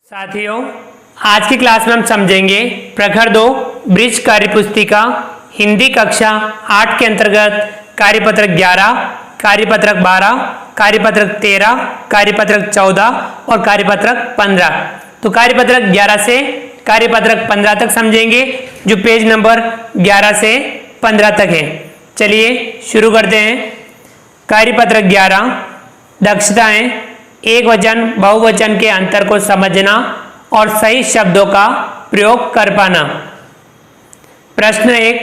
साथियों, आज की क्लास में हम समझेंगे प्रखर 2 ब्रिज कार्यपुस्तिका हिंदी कक्षा 8 के अंतर्गत कार्यपत्रक 11, कार्यपत्रक 12, कार्यपत्रक 13, कार्यपत्रक 14 और कार्यपत्रक 15। तो कार्यपत्रक 11 से कार्यपत्रक 15 तक समझेंगे, जो पेज नंबर 11 से 15 तक है। चलिए शुरू करते हैं। कार्यपत्रक 11, दक्षताएं, एक वचन बहुवचन के अंतर को समझना और सही शब्दों का प्रयोग कर पाना। प्रश्न 1,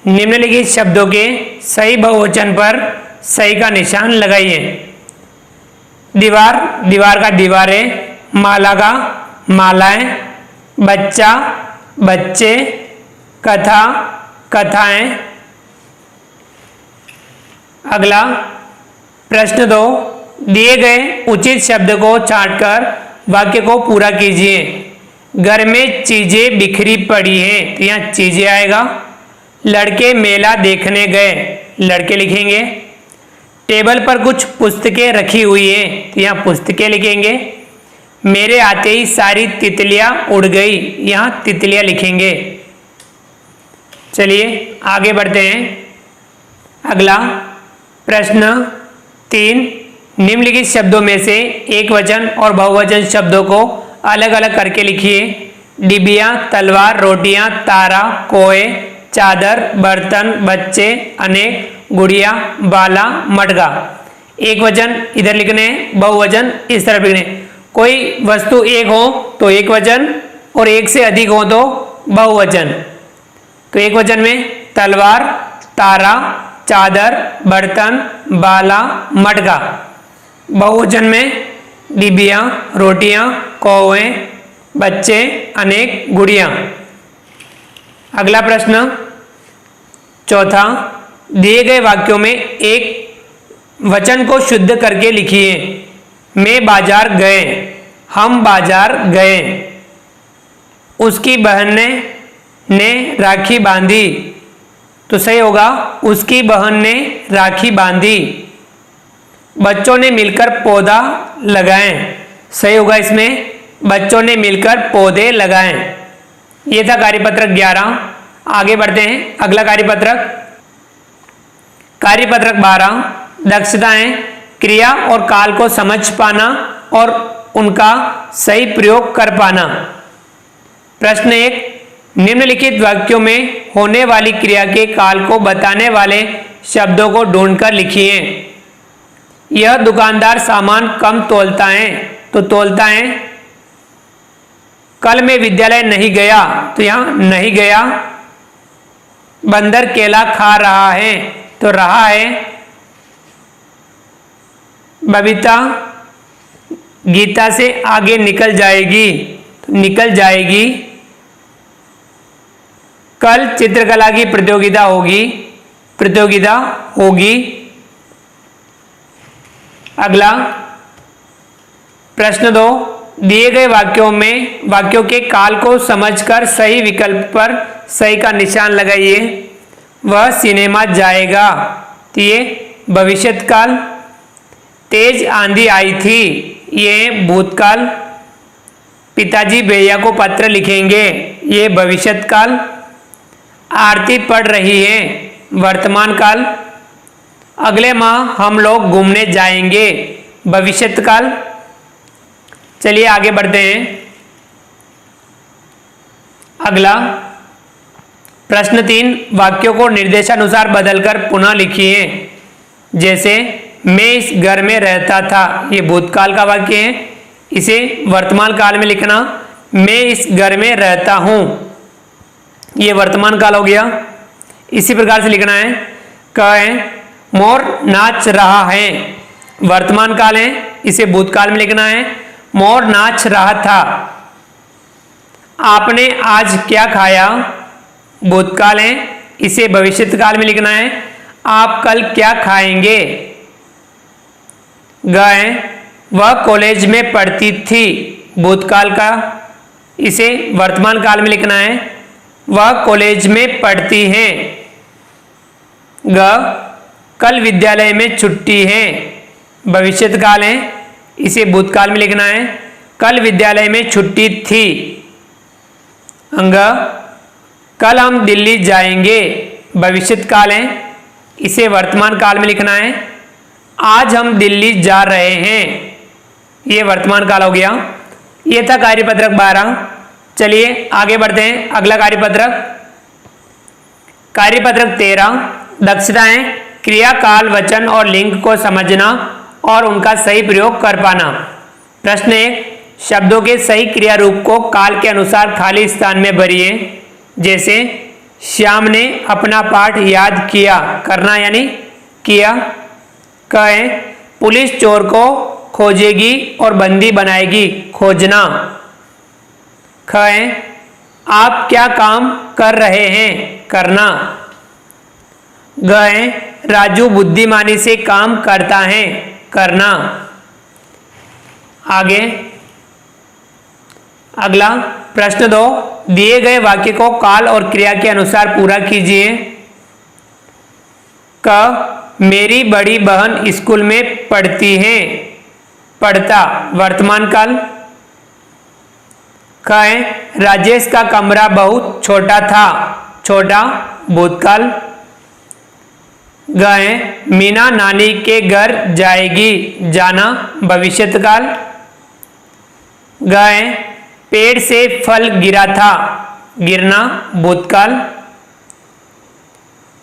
निम्नलिखित शब्दों के सही बहुवचन पर सही का निशान लगाइए। दीवार, दीवार का दीवारें, माला का मालाएं, बच्चा, बच्चे, कथा, कथाएं। अगला प्रश्न 2, दिए गए उचित शब्द को छांटकर वाक्य को पूरा कीजिए। घर में चीजें बिखरी पड़ी हैं, तो यहाँ चीजें आएगा। लड़के मेला देखने गए, लड़के लिखेंगे। टेबल पर कुछ पुस्तकें रखी हुई हैं, तो यहाँ पुस्तकें लिखेंगे। मेरे आते ही सारी तितलियां उड़ गई, यहाँ तितलियां लिखेंगे। चलिए आगे बढ़ते हैं। अगला प्रश्न 3, निम्नलिखित शब्दों में से एक वचन और बहुवचन शब्दों को अलग अलग करके लिखिए। डिबिया, तलवार, रोटियां, तारा, कोए, चादर, बर्तन, बच्चे, अनेक, गुड़िया, बाला, मटका। एक वचन इधर लिखने, बहुवचन इस तरफ लिखने। कोई वस्तु एक हो तो एक वचन और एक से अधिक हो तो बहुवचन। तो एक वचन में तलवार, तारा, चादर, बर्तन, बाला, मटका। बहुवचन में डिबिया, रोटियां, कौवे, बच्चे, अनेक, गुड़िया। अगला प्रश्न 4, दिए गए वाक्यों में एक वचन को शुद्ध करके लिखिए। मैं बाजार गए, हम बाजार गए। उसकी बहन ने राखी बांधी, तो सही होगा उसकी बहन ने राखी बांधी। बच्चों ने मिलकर पौधा लगाएं, सही होगा इसमें बच्चों ने मिलकर पौधे लगाएं। ये था कार्यपत्रक 11। आगे बढ़ते हैं। अगला कार्यपत्रक 12, दक्षताएं, क्रिया और काल को समझ पाना और उनका सही प्रयोग कर पाना। प्रश्न 1, निम्नलिखित वाक्यों में होने वाली क्रिया के काल को बताने वाले शब्दों को ढूंढकर लिखिए। यह दुकानदार सामान कम तोलता है, तो तोलता है। कल मैं विद्यालय नहीं गया, तो यहां नहीं गया। बंदर केला खा रहा है, तो रहा है। बबीता गीता से आगे निकल जाएगी, तो निकल जाएगी। कल चित्रकला की प्रतियोगिता होगी। अगला प्रश्न 2, दिए गए वाक्यों के काल को समझकर सही विकल्प पर सही का निशान लगाइए। वह सिनेमा जाएगा, तो ये भविष्यकाल। तेज आंधी आई थी, ये भूतकाल। पिताजी भैया को पत्र लिखेंगे, ये भविष्यकाल। आरती पढ़ रही है, वर्तमान काल। अगले माह हम लोग घूमने जाएंगे, भविष्यकाल। चलिए आगे बढ़ते हैं। अगला प्रश्न 3, वाक्यों को निर्देशानुसार बदलकर पुनः लिखिए। जैसे मैं इस घर में रहता था, ये भूतकाल का वाक्य है, इसे वर्तमान काल में लिखना। मैं इस घर में रहता हूं, ये वर्तमान काल हो गया। इसी प्रकार से लिखना है। कहें मोर नाच रहा है, वर्तमान काल है, इसे भूतकाल में लिखना है। मोर नाच रहा था। आपने आज क्या खाया, भूतकाल है, इसे भविष्यकाल में लिखना है। आप कल क्या खाएंगे। गए, वह कॉलेज में पढ़ती थी, भूतकाल का, इसे वर्तमान काल में लिखना है। वह कॉलेज में पढ़ती हैं। कल विद्यालय में छुट्टी है, भविष्यकाल है, इसे भूतकाल में लिखना है। कल विद्यालय में छुट्टी थी। अंग, कल हम दिल्ली जाएंगे, भविष्यत काल है, इसे वर्तमान काल में लिखना है। आज हम दिल्ली जा रहे हैं, ये वर्तमान काल हो गया। ये था कार्यपत्रक 12। चलिए आगे बढ़ते हैं। अगला कार्यपत्रक 13, दक्षताएं, क्रिया, काल, वचन और लिंग को समझना और उनका सही प्रयोग कर पाना। प्रश्न 1, शब्दों के सही क्रिया रूप को काल के अनुसार खाली स्थान में भरिए। जैसे श्याम ने अपना पाठ याद किया, करना यानी किया। क है, पुलिस चोर को खोजेगी और बंदी बनाएगी, खोजना। ख है, आप क्या काम कर रहे हैं, करना। ग है, राजू बुद्धिमानी से काम करता है, करना। आगे अगला प्रश्न 2, दिए गए वाक्य को काल और क्रिया के अनुसार पूरा कीजिए। क, मेरी बड़ी बहन स्कूल में पढ़ती है, पढ़ता, वर्तमान काल। ख है, राजेश का कमरा बहुत छोटा था, छोटा, भूतकाल। ग है, मीना नानी के घर जाएगी, जाना, भविष्यत काल। ग है, पेड़ से फल गिरा था, गिरना, भूतकाल।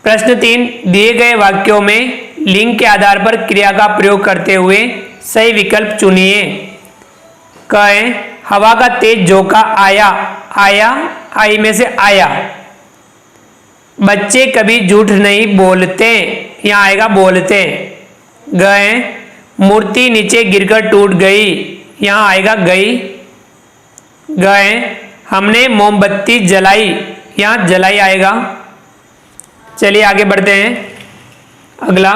प्रश्न 3, दिए गए वाक्यों में लिंग के आधार पर क्रिया का प्रयोग करते हुए सही विकल्प चुनिए। क है, हवा का तेज झोंका आया, आया, आई में से आया। बच्चे कभी झूठ नहीं बोलते, यहाँ आएगा बोलते। ग है, मूर्ति नीचे गिरकर टूट गई, यहाँ आएगा गई। ग है, हमने मोमबत्ती जलाई, यहाँ जलाई आएगा। चलिए आगे बढ़ते हैं। अगला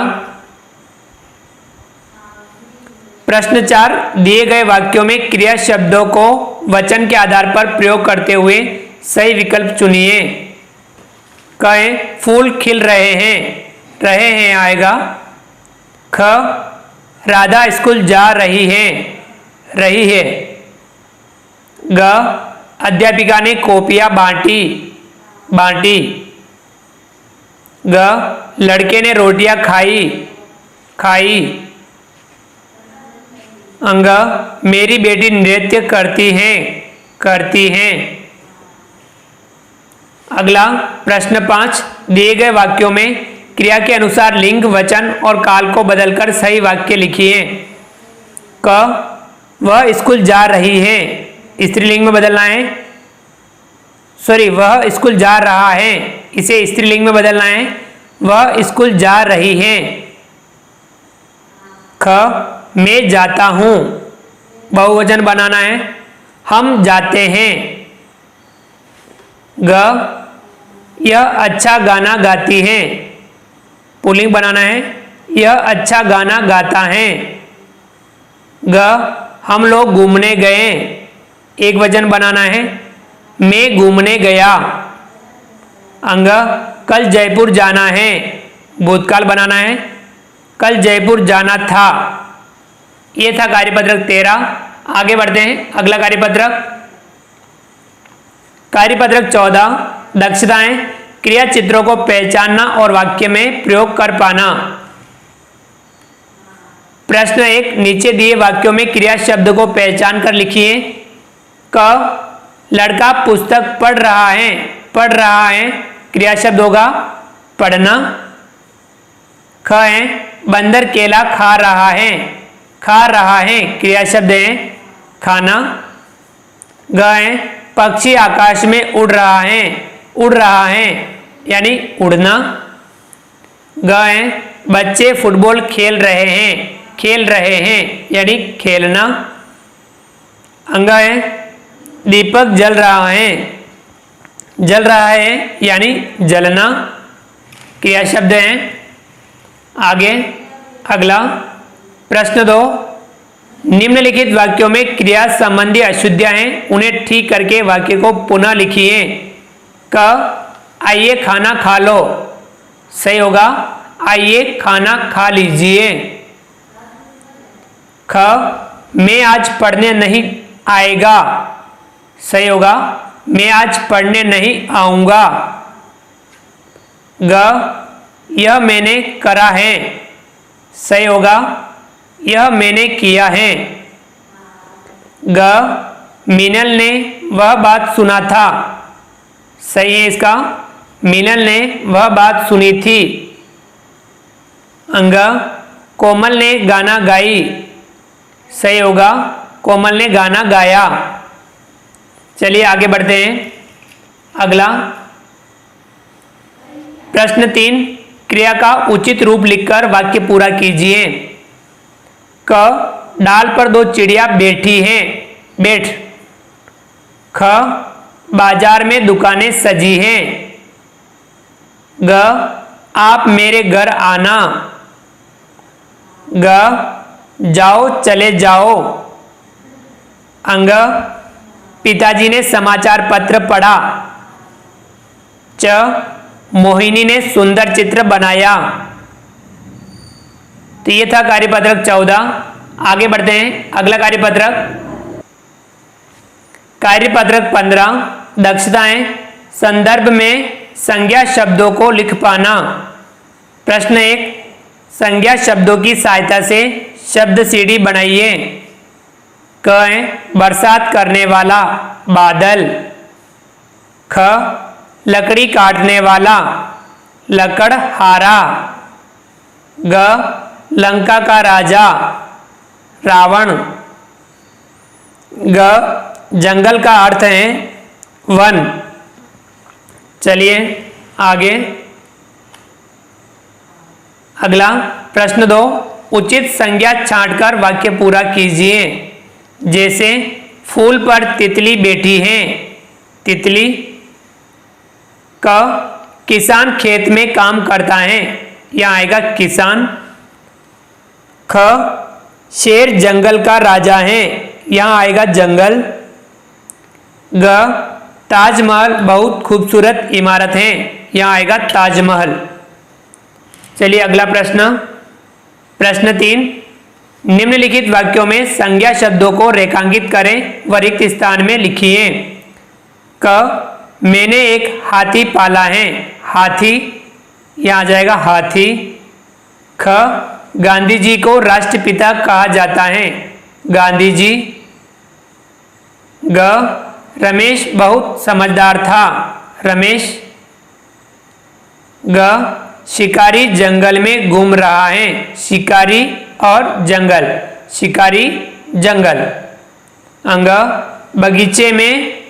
प्रश्न 4, दिए गए वाक्यों में क्रिया शब्दों को वचन के आधार पर प्रयोग करते हुए सही विकल्प चुनिए। क है, फूल खिल रहे हैं आएगा। ख, राधा स्कूल जा रही है, रही है। ग, अध्यापिका ने कॉपियां बांटी, बांटी। ग, लड़के ने रोटियां खाई, खाई। अंग, मेरी बेटी नृत्य करती है, करती है। अगला प्रश्न 5, दिए गए वाक्यों में क्रिया के अनुसार लिंग, वचन और काल को बदलकर सही वाक्य लिखिए। क, वह स्कूल जा रही है, स्त्रीलिंग में बदलना है। सॉरी, वह स्कूल जा रहा है, इसे स्त्रीलिंग में बदलना है। वह स्कूल जा रही है। ख, मैं जाता हूं, बहुवचन बनाना है, हम जाते हैं। ग, यह अच्छा गाना गाती है, पुल्लिंग बनाना है, यह अच्छा गाना गाता है। ग, हम लोग घूमने गए, एक वचन बनाना है, मैं घूमने गया। अंग, कल जयपुर जाना है, भूतकाल बनाना है, कल जयपुर जाना था। ये था कार्यपत्रक 13। आगे बढ़ते हैं। अगला कार्यपत्रक 14, दक्षताएं, क्रिया चित्रों को पहचानना और वाक्य में प्रयोग कर पाना। प्रश्न 1, नीचे दिए वाक्यों में क्रिया शब्द को पहचान कर लिखिए। क, लड़का पुस्तक पढ़ रहा है, पढ़ रहा है, क्रिया शब्द होगा पढ़ना। ख है, बंदर केला खा रहा है, खा रहा है, क्रिया शब्द है खाना। ग है, पक्षी आकाश में उड़ रहा है यानी उड़ना। ग है, बच्चे फुटबॉल खेल रहे हैं यानी खेलना। अंग है, दीपक जल रहा है यानी जलना, क्रिया शब्द है। आगे अगला प्रश्न 2, निम्नलिखित वाक्यों में क्रिया संबंधी अशुद्धियां हैं, उन्हें ठीक करके वाक्य को पुनः लिखिए। क, आइए खाना खा लो, सही होगा आइए खाना खा लीजिए। ख, मैं आज पढ़ने आएगा, सही होगा। मैं आज पढ़ने नहीं आऊँगा। ग, यह मैंने करा है, सही होगा। यह मैंने किया है। ग, मीनल ने वह बात सुना था, सही है इसका। मीनल ने वह बात सुनी थी। अंग, कोमल ने गाना गाई, सही होगा। कोमल ने गाना गाया। चलिए आगे बढ़ते हैं। अगला प्रश्न 3, क्रिया का उचित रूप लिखकर वाक्य पूरा कीजिए। क, डाल पर 2 चिड़िया बैठी हैं, बैठ। ख, बाजार में दुकानें सजी हैं। ग, आप मेरे घर आना। ग, जाओ चले जाओ। अंग, पिताजी ने समाचार पत्र पढ़ा। च, मोहिनी ने सुंदर चित्र बनाया। तो ये था कार्यपत्रक 14। आगे बढ़ते हैं। अगला कार्यपत्रक, कार्यपत्रक 15, दक्षताएं। संदर्भ में संज्ञा शब्दों को लिख पाना। प्रश्न 1, संज्ञा शब्दों की सहायता से शब्द सीढ़ी बनाइए। क, बरसात करने वाला, बादल। ख, लकड़ी काटने वाला, लकड़हारा। ग, लंका का राजा, रावण। ग, जंगल का अर्थ है वन। चलिए आगे। अगला प्रश्न 2, उचित संज्ञा छांटकर वाक्य पूरा कीजिए। जैसे फूल पर तितली बैठी है, तितली। क, किसान खेत में काम करता है, यह आएगा किसान। ख, शेर जंगल का राजा है, यहाँ आएगा जंगल। ग, ताजमहल बहुत खूबसूरत इमारत है, यहाँ आएगा ताजमहल। चलिए अगला प्रश्न, प्रश्न 3, निम्नलिखित वाक्यों में संज्ञा शब्दों को रेखांकित करें व रिक्त स्थान में लिखिए। क, मैंने एक हाथी पाला है, हाथी, यहाँ आ जाएगा हाथी। ख, गांधी जी को राष्ट्रपिता कहा जाता है, गांधी जी। ग, रमेश बहुत समझदार था, रमेश। ग, शिकारी जंगल में घूम रहा है, शिकारी और जंगल, शिकारी जंगल। अंग, बगीचे में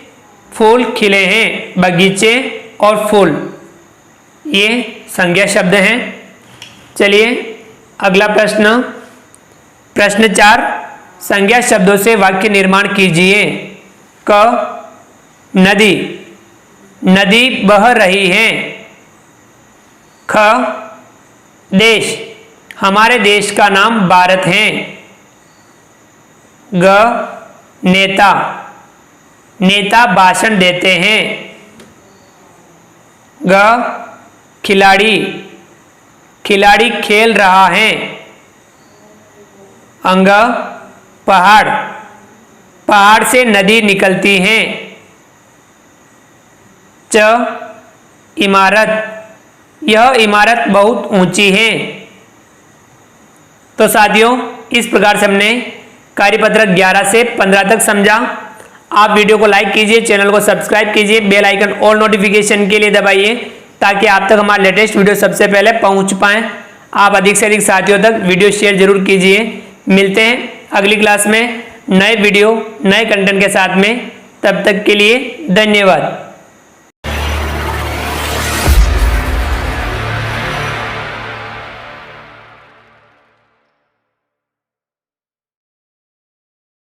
फूल खिले हैं, बगीचे और फूल, ये संज्ञा शब्द हैं। चलिए अगला प्रश्न, प्रश्न 4, संज्ञा शब्दों से वाक्य निर्माण कीजिए। क, नदी, नदी बह रही है। ख, देश, हमारे देश का नाम भारत है। ग, नेता, नेता भाषण देते हैं। ग, खिलाड़ी, खिलाड़ी खेल रहा है। अंग, पहाड़, पहाड़ से नदी निकलती है। च, इमारत, यह इमारत बहुत ऊंची है। तो साथियों, इस प्रकार से हमने कार्यपत्रक 11 से 15 तक समझा। आप वीडियो को लाइक कीजिए, चैनल को सब्सक्राइब कीजिए, बेल आइकन ऑल नोटिफिकेशन के लिए दबाइए ताकि आप तक हमारे लेटेस्ट वीडियो सबसे पहले पहुंच पाएं। आप अधिक से अधिक साथियों तक वीडियो शेयर जरूर कीजिए। मिलते हैं अगली क्लास में नए वीडियो नए कंटेंट के साथ में। तब तक के लिए धन्यवाद।